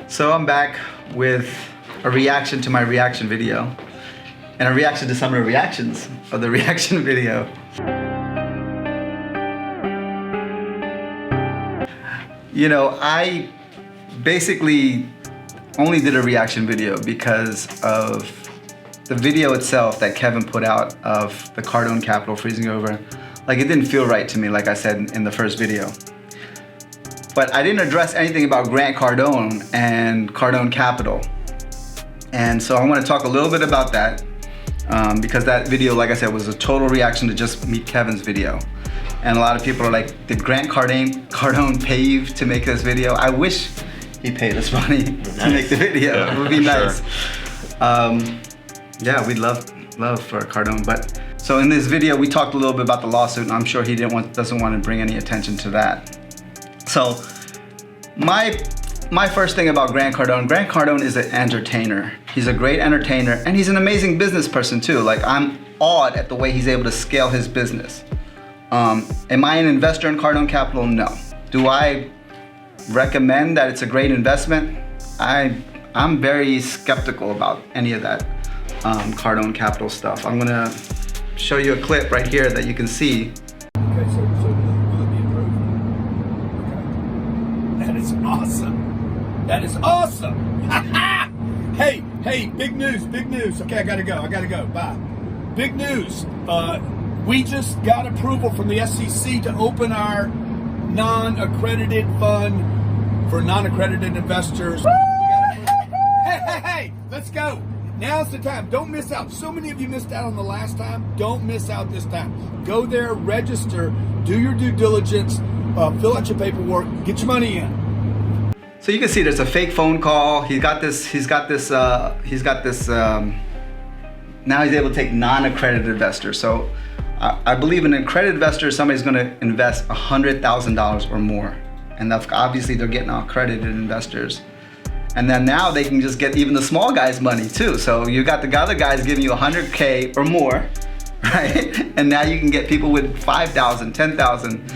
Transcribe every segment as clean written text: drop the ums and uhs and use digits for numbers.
So I'm back with a reaction to my reaction video and a reaction to some of the reactions of the reaction video. You know, I basically only did a reaction video because of the video itself that Kevin put out of the Cardone Capital freezing over. Like, it didn't feel right to me, like I said in the first video. But I didn't address anything about Grant Cardone and Cardone Capital. And so I want to talk a little bit about that because that video, like I said, was a total reaction to just Meet Kevin's video. And a lot of people are like, did Grant Cardone pay you to make this video? I wish he paid us money to make the video. Yeah, it would be nice. Sure. Yeah, we'd love for Cardone. But so in this video, we talked a little bit about the lawsuit, and I'm sure he doesn't want to bring any attention to that. So my first thing about Grant Cardone is an entertainer. He's a great entertainer, and he's an amazing business person too. Like, I'm awed at the way he's able to scale his business. Am I an investor in Cardone Capital? No. Do I recommend that it's a great investment? I'm very skeptical about any of that Cardone Capital stuff. I'm gonna show you a clip right here that you can see. Okay, so will it be approved? Okay. That is awesome. That is awesome. Hey, big news. Okay, I gotta go, bye. Big news. We just got approval from the SEC to open our non-accredited fund for non-accredited investors. Hey, let's go. Now's the time. Don't miss out. So many of you missed out on the last time. Don't miss out this time. Go there, register, do your due diligence, fill out your paperwork, get your money in. So you can see there's a fake phone call. He's got this, now he's able to take non-accredited investors. So I believe an accredited investor is somebody who's going to invest $100,000 or more. And that's obviously they're getting accredited investors. And then now they can just get even the small guys money too. So you got the other guys giving you 100K or more, right? And now you can get people with 5,000, 10,000.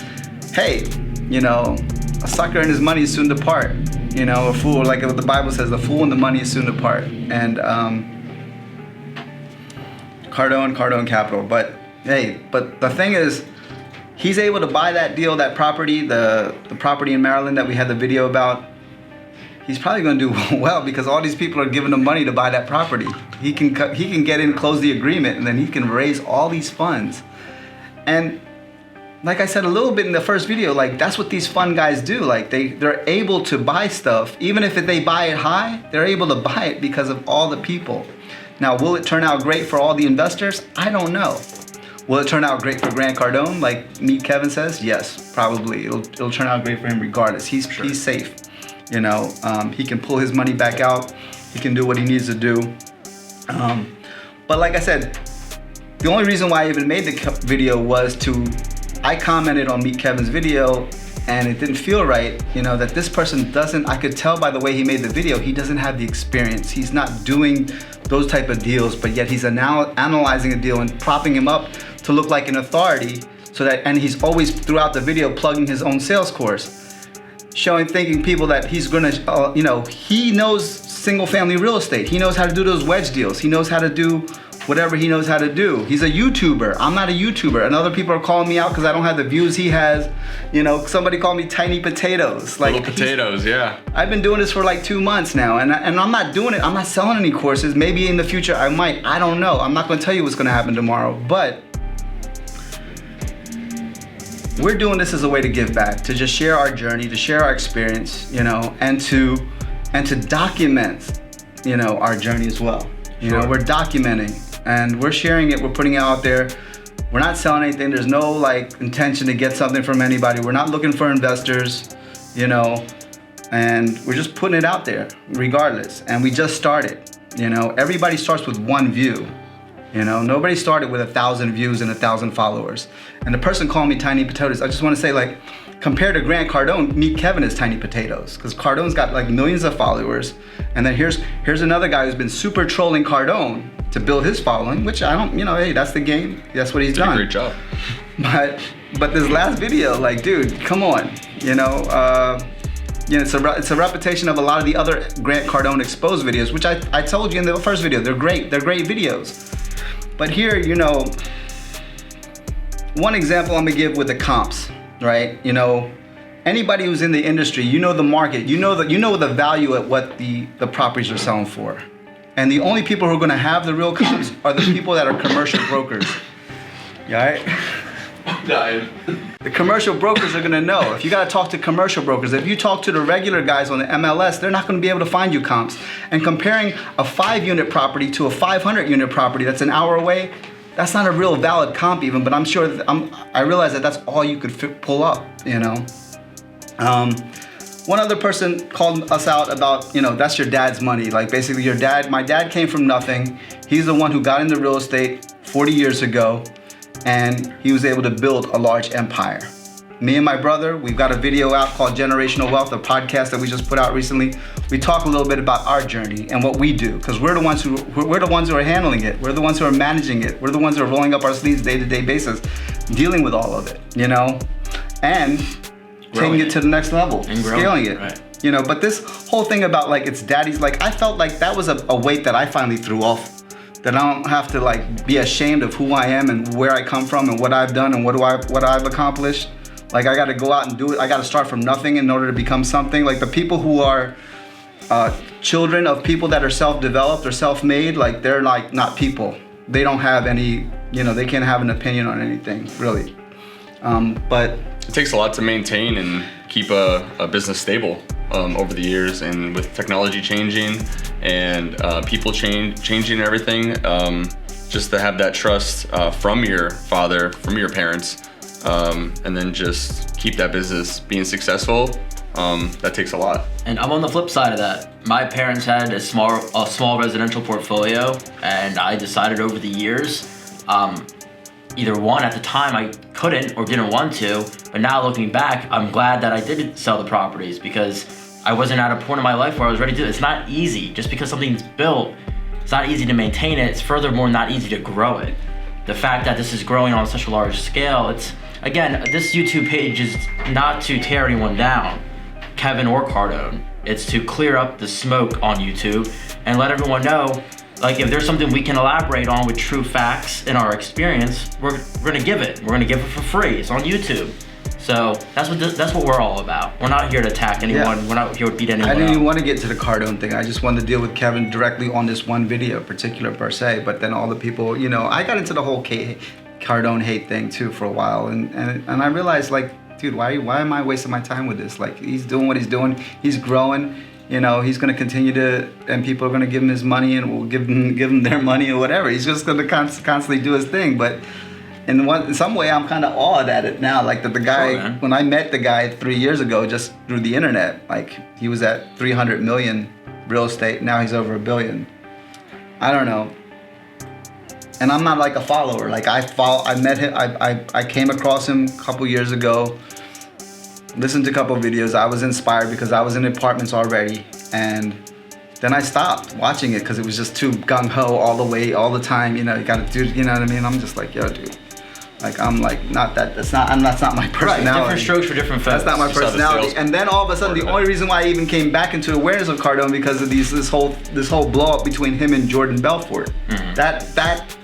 Hey, you know, a sucker and his money is soon to part. You know, a fool, like what the Bible says, the fool and the money is soon to part. And Cardone Capital. But hey, but the thing is, he's able to buy that deal, that property, the property in Maryland that we had the video about. He's probably going to do well because all these people are giving him money to buy that property. He can get in, close the agreement, and then he can raise all these funds. And like I said a little bit in the first video, like that's what these fund guys do. Like they're able to buy stuff, even if they buy it high, they're able to buy it because of all the people. Now, will it turn out great for all the investors? I don't know. Will it turn out great for Grant Cardone, like Meet Kevin says? Yes, probably. It'll turn out great for him regardless. He's safe. You know, he can pull his money back out. He can do what he needs to do. But like I said, the only reason why I even made the video was I commented on Meet Kevin's video and it didn't feel right, you know, that this person I could tell by the way he made the video, he doesn't have the experience. He's not doing those type of deals, but yet he's now analyzing a deal and propping him up to look like an authority and he's always throughout the video plugging his own sales course. Thinking people that he's gonna, you know, he knows single family real estate. He knows how to do those wedge deals. He knows how to do whatever he knows how to do. He's a YouTuber. I'm not a YouTuber. And other people are calling me out because I don't have the views he has. You know, somebody called me tiny potatoes. Like little potatoes, yeah. I've been doing this for like 2 months now, and I'm not doing it. I'm not selling any courses. Maybe in the future I might. I don't know. I'm not gonna tell you what's gonna happen tomorrow, but we're doing this as a way to give back, to just share our journey, to share our experience, you know, and to document, you know, our journey as well. You know, we're documenting and we're sharing it, we're putting it out there. We're not selling anything. There's no like intention to get something from anybody. We're not looking for investors, you know, and we're just putting it out there regardless. And we just started, you know, everybody starts with one view. You know, nobody started with 1,000 views and 1,000 followers. And the person calling me tiny potatoes, I just want to say, like, compared to Grant Cardone, Meet Kevin is tiny potatoes, because Cardone's got like millions of followers. And then here's another guy who's been super trolling Cardone to build his following, which I don't, you know, hey, that's the game. That's what he's done. Great job. But this last video, like, dude, come on, you know, it's a repetition of a lot of the other Grant Cardone exposed videos, which I told you in the first video, they're great videos. But here, you know, one example I'm gonna give with the comps, right? You know, anybody who's in the industry, you know the market, you know the value at what the properties are selling for. And the only people who are gonna have the real comps are the people that are commercial brokers. You all right? I'm dying. The commercial brokers are gonna know. If you gotta talk to commercial brokers, if you talk to the regular guys on the MLS, they're not gonna be able to find you comps. And comparing a 5-unit property to a 500-unit property that's an hour away, that's not a real valid comp even, but I'm sure I realize that that's all you could pull up, you know? One other person called us out about, you know, that's your dad's money. Like basically my dad came from nothing. He's the one who got into real estate 40 years ago, and he was able to build a large empire. Me and my brother, we've got a video out called Generational Wealth, a podcast that we just put out recently. We talk a little bit about our journey and what we do, because we're the ones who are handling it. We're the ones who are managing it. We're the ones who are rolling up our sleeves day-to-day basis, dealing with all of it, you know, and taking it to the next level, scaling it. Right. You know, but this whole thing about like it's daddy's, like I felt like that was a weight that I finally threw off. That I don't have to like be ashamed of who I am and where I come from and what I've done and what I've accomplished. Like I got to go out and do it. I got to start from nothing in order to become something. Like the people who are children of people that are self-developed or self-made, like they're like not people. They don't have any, you know, they can't have an opinion on anything really. But it takes a lot to maintain and keep a business stable over the years, and with technology changing and people changing everything, just to have that trust from your father, from your parents, and then just keep that business being successful, that takes a lot. And I'm on the flip side of that. My parents had a small residential portfolio, and I decided over the years, either one, at the time I couldn't or didn't want to, but now looking back, I'm glad that I did sell the properties, because I wasn't at a point in my life where I was ready to do it. It's not easy. Just because something's built, it's not easy to maintain it. It's furthermore not easy to grow it. The fact that this is growing on such a large scale, it's, again, this YouTube page is not to tear anyone down, Kevin or Cardone. It's to clear up the smoke on YouTube and let everyone know, like, if there's something we can elaborate on with true facts in our experience, we're gonna give it. We're gonna give it for free. It's on YouTube. So that's what we're all about. We're not here to attack anyone. Yeah. We're not here to beat anyone I didn't up. even want to get to the Cardone thing. I just wanted to deal with Kevin directly on this one video, particular per se. But then all the people, you know, I got into the whole Cardone hate thing too for a while, and I realized, like, dude, why am I wasting my time with this? Like, he's doing what he's doing. He's growing. You know, he's going to continue to, and people are going to give him his money, and we'll give him their money or whatever. He's just going to constantly do his thing. But in some way, I'm kind of awed at it now. Like that the guy, sure, when I met the guy 3 years ago, just through the internet, like he was at 300 million real estate. Now he's over $1 billion. I don't know. And I'm not like a follower. Like I met him. I came across him a couple years ago. Listened to a couple of videos. I was inspired because I was in apartments already, and then I stopped watching it because it was just too gung-ho all the time. You know, you gotta do, you know what I mean? I'm just like, yo, dude. Like, I'm like, that's not my personality. Right, different strokes for different folks. That's not my personality. And then all of a sudden, the only reason why I even came back into awareness of Cardone because of this whole blow up between him and Jordan Belfort. Mm-hmm.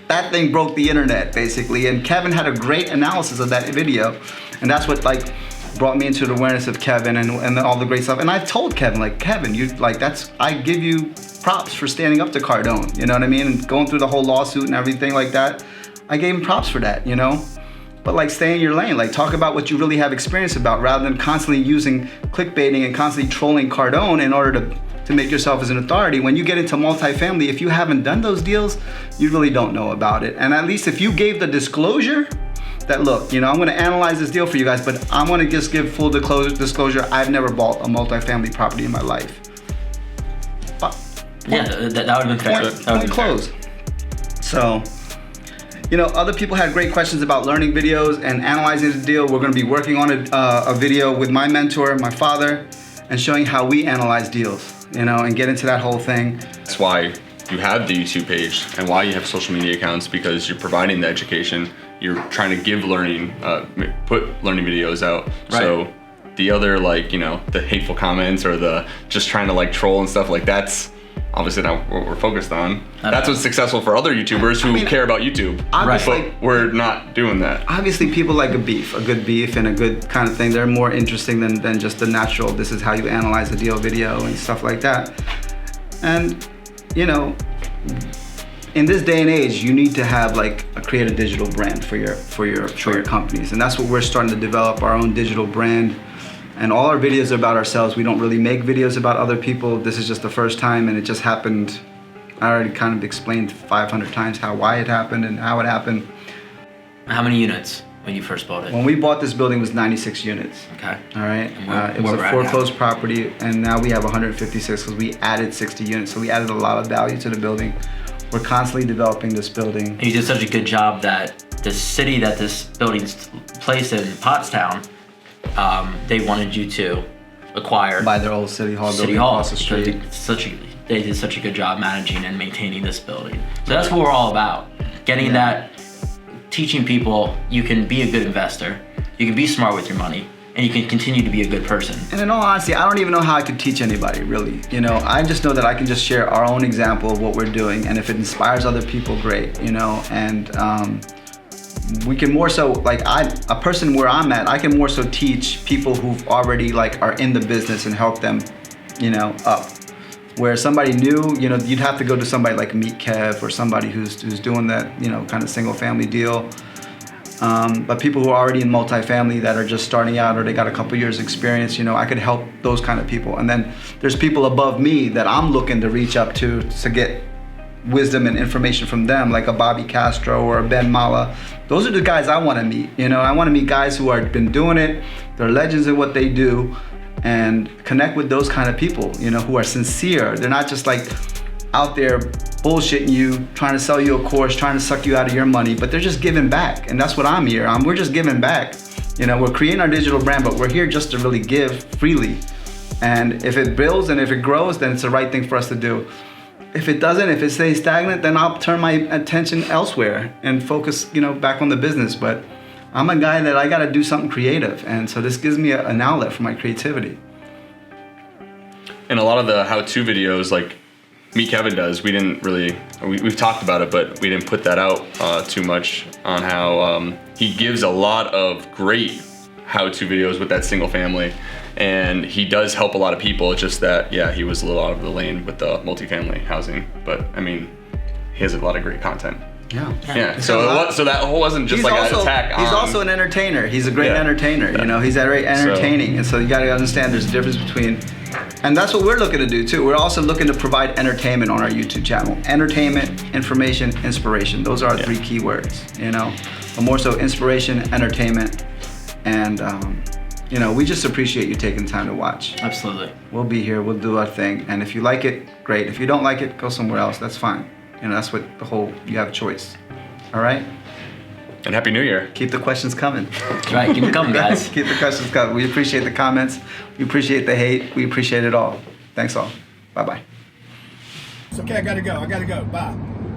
That thing broke the internet basically. And Kevin had a great analysis of that video, and that's what like brought me into the awareness of Kevin and all the great stuff. And I told Kevin, like, Kevin, you like I give you props for standing up to Cardone. You know what I mean? And going through the whole lawsuit and everything like that. I gave him props for that, you know? But like, stay in your lane, like talk about what you really have experience about rather than constantly using clickbaiting and constantly trolling Cardone in order to make yourself as an authority. When you get into multifamily, if you haven't done those deals, you really don't know about it. And at least if you gave the disclosure that, look, you know, I'm gonna analyze this deal for you guys, but I'm gonna just give full disclosure, I've never bought a multifamily property in my life. Yeah, that would have been fair. Point closed. So, you know, other people had great questions about learning videos and analyzing the deal. We're going to be working on a video with my mentor, my father, and showing how we analyze deals, you know, and get into that whole thing. That's why you have the YouTube page and why you have social media accounts, because you're providing the education. You're trying to give learning, put learning videos out. Right. So the other, like, you know, the hateful comments or the just trying to like troll and stuff, like that's obviously not what we're focused on. That's what's successful for other YouTubers who care about YouTube. Obviously, but we're not doing that. Obviously, people like a good beef and a good kind of thing. They're more interesting than just the natural, this is how you analyze a deal video and stuff like that. And, you know, in this day and age, you need to have like create a digital brand for your companies. And that's what we're starting to develop, our own digital brand. And all our videos are about ourselves. We don't really make videos about other people. This is just the first time, and it just happened. I already kind of explained 500 times why it happened and how it happened. How many units when you first bought it? When we bought this building, it was 96 units. Okay. All right. It was a foreclosed property, and now we have 156 because we added 60 units. So we added a lot of value to the building. We're constantly developing this building. And you did such a good job that the city that this building's placed in, Pottstown, they wanted you to acquire by their old city hall building across the street. They did such a good job managing and maintaining this building. So that's what we're all about. Getting that, teaching people you can be a good investor, you can be smart with your money, and you can continue to be a good person. And in all honesty, I don't even know how I could teach anybody, really. You know, I just know that I can just share our own example of what we're doing, and if it inspires other people, great, you know, and we can more so, like a person where I'm at, I can more so teach people who've already like are in the business and help them, you know, up. Where somebody new, you know, you'd have to go to somebody like Meet Kev or somebody who's doing that, you know, kind of single family deal. But people who are already in multifamily that are just starting out or they got a couple years experience, you know, I could help those kind of people. And then there's people above me that I'm looking to reach up to get wisdom and information from them, like a Bobby Castro or a Ben Mala. Those are the guys I want to meet. You know, I want to meet guys who have been doing it, they're legends in what they do, and connect with those kind of people, you know, who are sincere. They're not just like out there bullshitting you, trying to sell you a course, trying to suck you out of your money, but they're just giving back. And that's what I'm here. We're just giving back. You know, we're creating our digital brand, but we're here just to really give freely. And if it builds and if it grows, then it's the right thing for us to do. If it doesn't, if it stays stagnant, then I'll turn my attention elsewhere and focus, you know, back on the business. But I'm a guy that I got to do something creative. And so this gives me an outlet for my creativity. And a lot of the how-to videos, like Meet Kevin does, we've talked about it, but we didn't put that out too much on how he gives a lot of great how-to videos with that single family. And he does help a lot of people. It's just that, yeah, he was a little out of the lane with the multifamily housing. But I mean, he has a lot of great content. Yeah. So that whole wasn't just like an attack on. He's also an entertainer. He's a great entertainer. You know, he's very entertaining. And so you got to understand there's a difference between, and that's what we're looking to do too. We're also looking to provide entertainment on our YouTube channel. Entertainment, information, inspiration. Those are our three keywords, you know. But more so inspiration, entertainment, and you know, we just appreciate you taking time to watch. Absolutely. We'll be here, we'll do our thing. And if you like it, great. If you don't like it, go somewhere else, that's fine. You know, that's what you have a choice. All right? And Happy New Year. Keep the questions coming. That's right, keep them coming, guys. Keep the questions coming. We appreciate the comments. We appreciate the hate. We appreciate it all. Thanks all. Bye-bye. It's okay, I gotta go. Bye.